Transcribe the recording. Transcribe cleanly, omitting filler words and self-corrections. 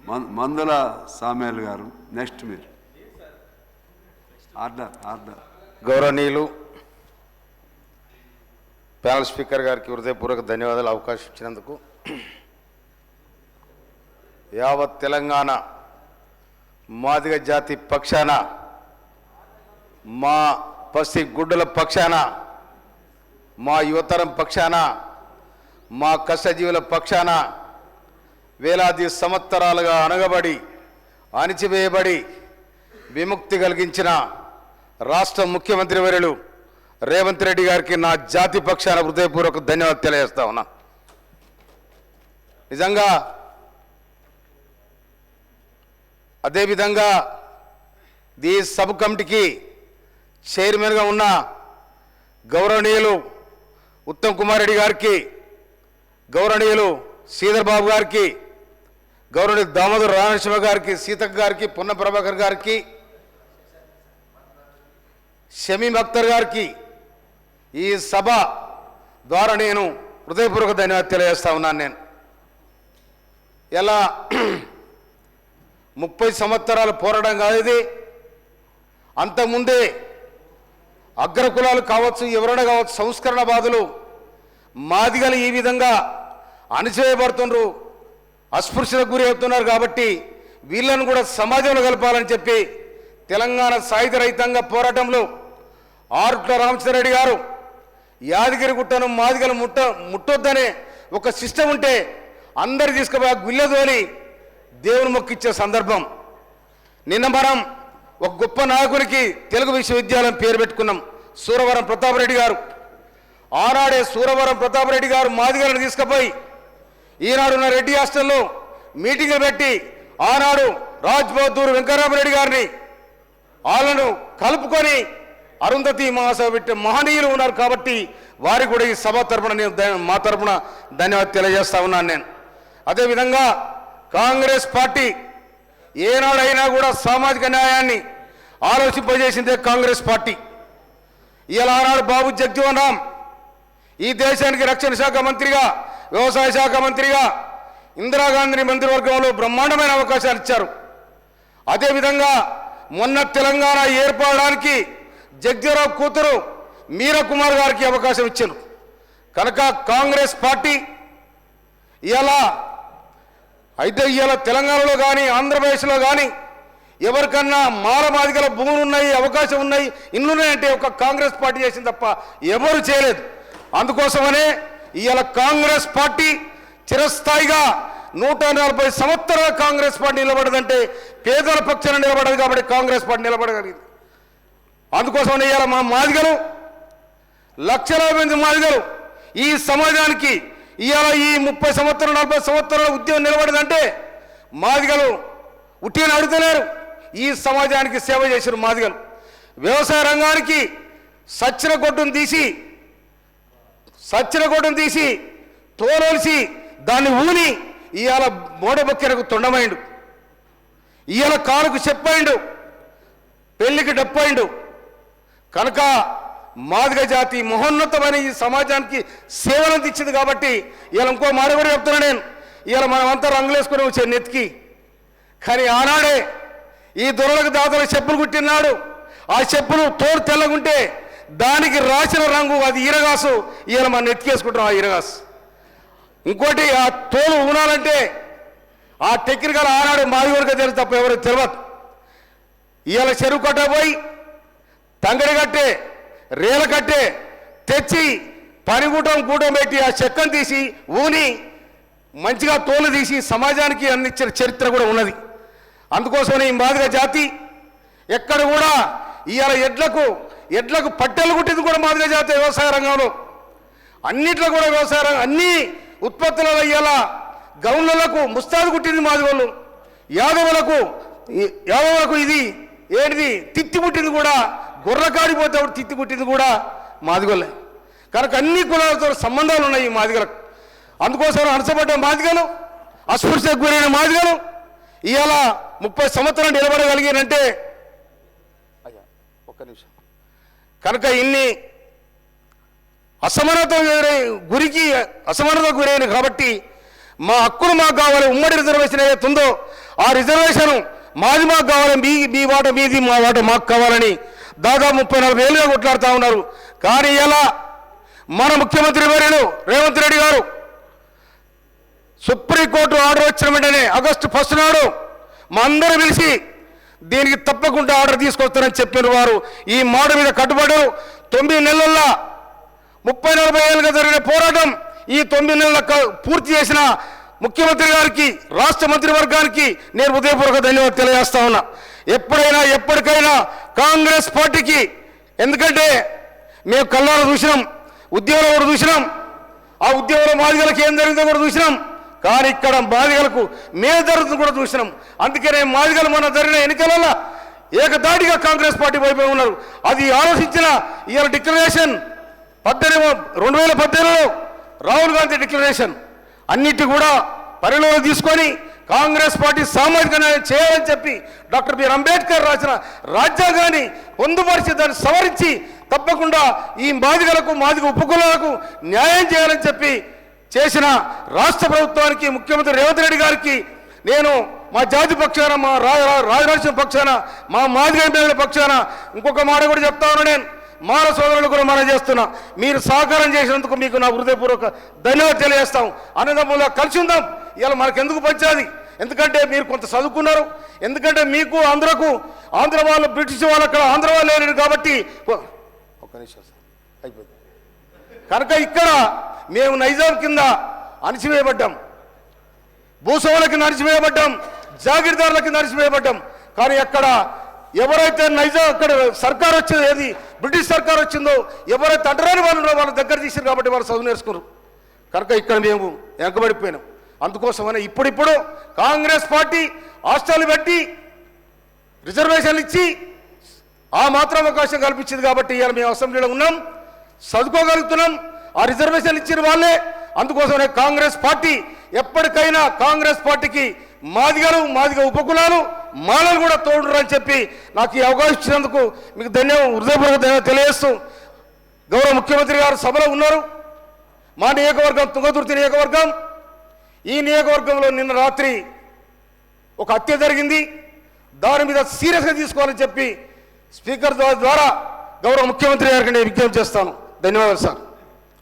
మందుల సామ్యాల్ గారు నెక్స్ట్ మీరు ఆర్డర్ గౌరవనీయులు ప్యానల్ స్పీకర్ గారికి హృదయపూర్వక ధన్యవాదాలు అవకాశం ఇచ్చినందుకు. యావత్ తెలంగాణ మాదిగ జాతి పక్షాన, మా పసి గుడ్డల పక్షాన, మా యువతరం పక్షాన, మా కష్టజీవుల పక్షాన వేలాది సంవత్సరాలుగా అణగబడి అణిచివేయబడి విముక్తి కలిగించిన రాష్ట్ర ముఖ్యమంత్రి వర్యులు రేవంత్ రెడ్డి గారికి నా జాతి పక్షాన హృదయపూర్వక ధన్యవాదాలు తెలియజేస్తా ఉన్నా. నిజంగా అదేవిధంగా ఈ సబ్ కమిటీకి చైర్మన్గా ఉన్న గౌరవనీయులు ఉత్తమ్ కుమార్ రెడ్డి గారికి, గౌరవనీయులు శ్రీధర్ బాబు గారికి, గౌరవనీయులు దామోదర్ రామనరసింహ గారికి, సీతక్క గారికి, పొన్న ప్రభాకర్ గారికి, షమీం అఖ్తర్ గారికి ఈ సభ ద్వారా నేను హృదయపూర్వక ధన్యవాదాలు తెలియజేస్తా ఉన్నాను. నేను ఎలా 30 సంవత్సరాలు పోరాటం కాదు ఇది. అంతకుముందే అగ్రకులాలు కావచ్చు, ఎవరైనా కావచ్చు, సంస్కరణ బాధలు మాదిగలు ఈ విధంగా అణచివేయబడుతున్నారు, అస్పృశ్యతకు గురి అవుతున్నారు. కాబట్టి వీళ్ళను కూడా సమాజంలో కలపాలని చెప్పి తెలంగాణ సాయుధ రైతాంగ పోరాటంలో ఆరుట్ల రామచంద్రరెడ్డి గారు యాదగిరి గుట్టను మాదిగలు ముట్టొద్దనే ఒక సిస్టమ్ ఉంటే అందరు తీసుకుపోయి గుళ్ళెదోని దేవుని మొక్కిచ్చే సందర్భం. నిన్న మనం ఒక గొప్ప నాయకునికి తెలుగు విశ్వవిద్యాలయం పేరు పెట్టుకున్నాం, సూరవరం ప్రతాపరెడ్డి గారు. ఆనాడే సూరవరం ప్రతాపరెడ్డి గారు మాదిగలను తీసుకుపోయి ఈనాడున్న రెడ్డి హాస్టల్లో మీటింగ్లు పెట్టి ఆనాడు రాజ్ బహదూర్ వెంకటరామరెడ్డి గారిని వాళ్ళను కలుపుకొని అరుంధతి మహాసభ పెట్టే మహనీయులు ఉన్నారు. కాబట్టి వారికి కూడా ఈ సభ తరపున నేను మా తరపున ధన్యవాదాలు తెలియజేస్తా ఉన్నాను. నేను అదేవిధంగా కాంగ్రెస్ పార్టీ ఏనాడైనా కూడా సామాజిక న్యాయాన్ని ఆలోచింపజేసిందే కాంగ్రెస్ పార్టీ. ఇలా ఆనాడు బాబు జగజీవన్ రామ్ ఈ దేశానికి రక్షణ శాఖ మంత్రిగా, వ్యవసాయ శాఖ మంత్రిగా ఇందిరాగాంధీ మంత్రివర్గంలో బ్రహ్మాండమైన అవకాశాలు ఇచ్చారు. అదేవిధంగా మొన్న తెలంగాణ ఏర్పడడానికి జగజీవన్ కూతురు మీరా కుమార్ గారికి అవకాశం ఇచ్చారు. కనుక కాంగ్రెస్ పార్టీ ఇలా తెలంగాణలో కానీ ఆంధ్రప్రదేశ్లో కానీ ఎవరికన్నా మాలమాదిగల భూములు ఉన్నాయి, అవకాశం ఉన్నాయి, ఇన్నున్నాయంటే ఒక కాంగ్రెస్ పార్టీ చేసింది తప్ప ఎవరు చేయలేదు. అందుకోసమనే ఇవాళ కాంగ్రెస్ పార్టీ చిరస్థాయిగా 140 సంవత్సరాల కాంగ్రెస్ పార్టీ నిలబడదంటే పేదల పక్షాన నిలబడదు. కాబట్టి కాంగ్రెస్ పార్టీ నిలబడగలిగింది. అందుకోసమనే ఇవాళ మా మాదిగలు, లక్షలాది మంది మాదిగలు ఈ సమాజానికి ఇవాళ ఈ 30 సంవత్సరాలు 40 సంవత్సరాల ఉద్యమం నిలబడదంటే మాదిగలు ఉట్టిని అడుగుతలేరు, ఈ సమాజానికి సేవ చేశారు మాదిగలు. వ్యవసాయ రంగానికి సచ్చిన గొడ్డును తీసి తోలొలిసి దాన్ని ఊని ఇవాళ మోడబొక్కెరకు తొండమైండు, ఇవాళ కాలుకు చెప్పైండు, పెళ్లికి డప్పైండు. కనుక మాదిగ జాతి మహోన్నతమైన ఈ సమాజానికి సేవలు అందించింది. కాబట్టి ఇలా ఇంకో మాట కూడా చెప్తున్నా నేను, ఇలా మనమంతా రంగులేసుకుని వచ్చే నెత్తికి. కానీ ఆనాడే ఈ దొరలకు దాతలకు చెప్పులు కుట్టినాడు, ఆ చెప్పులు తోడు తెల్లగుంటే దానికి రాసిన రంగు అది ఈరగాసు. ఇలా మనం నెత్తికేసుకుంటాం ఆ ఈరగాసు. ఇంకోటి ఆ తోలు ఊనాలంటే ఆ టెక్నికల్ ఆనాడు మాదిగోడిగా తెలుసు తప్ప ఎవరికి తెలియదు. ఇవాళ చెరువు కట్టబోయి తంగడి కట్టే రేల కట్టే తెచ్చి పనిగూటం పెట్టి ఆ చెక్కను తీసి ఊని మంచిగా తోలు తీసి సమాజానికి అందించిన చరిత్ర కూడా ఉన్నది. అందుకోసమని ఈ మాదిగ జాతి ఎక్కడ కూడా ఇవాళ ఎడ్లకు పట్టెలు కుట్టింది కూడా మాదిగ జాతి. వ్యవసాయ రంగంలో అన్నిట్లో కూడా వ్యవసాయ రంగం అన్ని ఉత్పత్తులలో ఇవాళ గౌన్లకు ముస్తాదు కుట్టింది మాదిగోళ్ళు. యాదవులకు ఇది ఏంటిది తిత్తి పుట్టింది కూడా, గుర్రకాడిపోతే తిత్తి పుట్టింది కూడా మాదిగోళ్ళే. కనుక అన్ని కులాలతో సంబంధాలు ఉన్నాయి ఈ మాదిగలకు. అందుకోసం అణచబడ్డ మాదిగలు, అస్పృశ్యకు గురైన మాదిగలు ఇవాళ 30 సంవత్సరాలు నిలబడగలిగారంటే ఒక్క నిమిషం. కనుక ఇన్ని అసమానత గురైన కాబట్టి మా హక్కులు మాకు కావాలి, ఉమ్మడి రిజర్వేషన్ ఏదైతే ఉందో ఆ రిజర్వేషన్ మాది మాకు కావాలి, మీ వాట మీది, మా వాట మాకు కావాలని దాదాపు 34 ఏళ్ళుగా కొట్లాడుతూ ఉన్నారు. కానీ ఇలా మన ముఖ్యమంత్రి వర్యులు రేవంత్ రెడ్డి గారు సుప్రీంకోర్టు ఆర్డర్ వచ్చిన వెంటనే ఆగస్టు 1 నాడు మా అందరూ పిలిచి దీనికి తప్పకుండా ఆర్డర్ తీసుకొస్తారని చెప్పిన వారు ఈ మాట మీద కట్టుబడ్డారు. 9 నెలల్లో 30-40 ఏళ్ళుగా జరిగిన పోరాటం ఈ 9 నెలల పూర్తి చేసిన ముఖ్యమంత్రి గారికి, రాష్ట్ర మంత్రివర్గానికి నేను హృదయపూర్వక ధన్యవాదాలు తెలియజేస్తా ఉన్నా. ఎప్పుడైనా ఎప్పటికైనా కాంగ్రెస్ పార్టీకి, ఎందుకంటే మేము కళ్ళారా చూసినాం, ఉద్యోగంలో కూడా చూసినాం, ఆ ఉద్యోగంలో మాదిగలకు ఏం జరిగిందో కూడా చూసినాం. కానీ ఇక్కడ మాదిగలకు మేము జరుగుతుంది కూడా చూసినాం. అందుకనే మాదిగలు మన జరిగిన ఎన్నికలలో ఏకదాటిగా కాంగ్రెస్ పార్టీ వైపు ఉన్నారు. అది ఆలోచించిన ఇవాళ డిక్లరేషన్ 2018లో రాహుల్ గాంధీ డిక్లరేషన్ అన్నిటి కూడా పరిగణలో తీసుకొని కాంగ్రెస్ పార్టీ సామాజిక న్యాయం చేయాలని చెప్పి డాక్టర్ బిఆర్ అంబేద్కర్ రాసిన రాజ్యాంగాన్ని పొందుపరిచి దాన్ని సవరించి తప్పకుండా ఈ మాదిగలకు, మాదిగ ఉపకులాలకు న్యాయం చేయాలని చెప్పి చేసిన రాష్ట్ర ప్రభుత్వానికి, ముఖ్యమంత్రి రేవంత్ రెడ్డి గారికి నేను మా జాతి పక్షాన, మా రాజరాజ్యం పక్షాన, మా మాదిగ ఎమ్మెల్యేల పక్షాన ఇంకొక మాట కూడా చెప్తా ఉన్నా. నేను మాల సోదరులు కూడా మనం చేస్తున్నా, మీరు సహకారం చేసినందుకు మీకు నా హృదయపూర్వక ధన్యవాదాలు తెలియజేస్తాం. అన్నదమ్ములా కలిసి ఉందాం. ఇలా మనకెందుకు పంచాది? ఎందుకంటే మీరు కొంత చదువుకున్నారు, ఎందుకంటే మీకు ఆంధ్రకు, ఆంధ్ర వాళ్ళు బ్రిటిష్ వాళ్ళు అక్కడ ఆంధ్ర వాళ్ళు లేరు కాబట్టి ఒక్క నిమిషం సార్ అయిపోయింది. కనుక ఇక్కడ మేము నైజాం కింద అణిచివేయబడ్డాం, భూస్వాముల కింద అణిచివేయబడ్డాం, జాగీర్దారుల కింద అణిచివేయబడ్డాం. కానీ అక్కడ ఎవరైతే నైజాం అక్కడ సర్కార్ వచ్చిందో, ఏది బ్రిటిష్ సర్కార్ వచ్చిందో, ఎవరైతే అంటరాని వాళ్ళు వాళ్ళ దగ్గర తీసారు కాబట్టి వాళ్ళు చదువు నేర్చుకున్నారు. కనుక ఇక్కడ మేము వెనకబడిపోయినాం. అందుకోసమనే ఇప్పుడిప్పుడు కాంగ్రెస్ పార్టీ హాస్టల్ పెట్టి రిజర్వేషన్లు ఇచ్చి ఆ మాత్రం అవకాశం కల్పించింది కాబట్టి ఇవాళ మేము అసెంబ్లీలో ఉన్నాం, చదువుకోగలుగుతున్నాం. ఆ రిజర్వేషన్లు ఇచ్చిన వాళ్ళే. అందుకోసమే కాంగ్రెస్ పార్టీ ఎప్పటికైనా కాంగ్రెస్ పార్టీకి మాదిగలు, మాదిగ ఉపకులాలు, మాలలు కూడా తోడురు అని చెప్పి నాకు ఈ అవకాశం ఇచ్చినందుకు మీకు హృదయపూర్వక ధన్యవాదాలు తెలియజేస్తూ, గౌరవ ముఖ్యమంత్రి గారు సభలో ఉన్నారు. మా నియోజకవర్గం తుంగతుర్తి నియోజకవర్గం. ఈ నియోజకవర్గంలో నిన్న రాత్రి ఒక హత్య జరిగింది. దాని మీద సీరియస్గా తీసుకోవాలని చెప్పి స్పీకర్ ద్వారా గౌరవ ముఖ్యమంత్రి గారికి నేను విజ్ఞప్తి చేస్తాను. ధన్యవాదాలు సార్.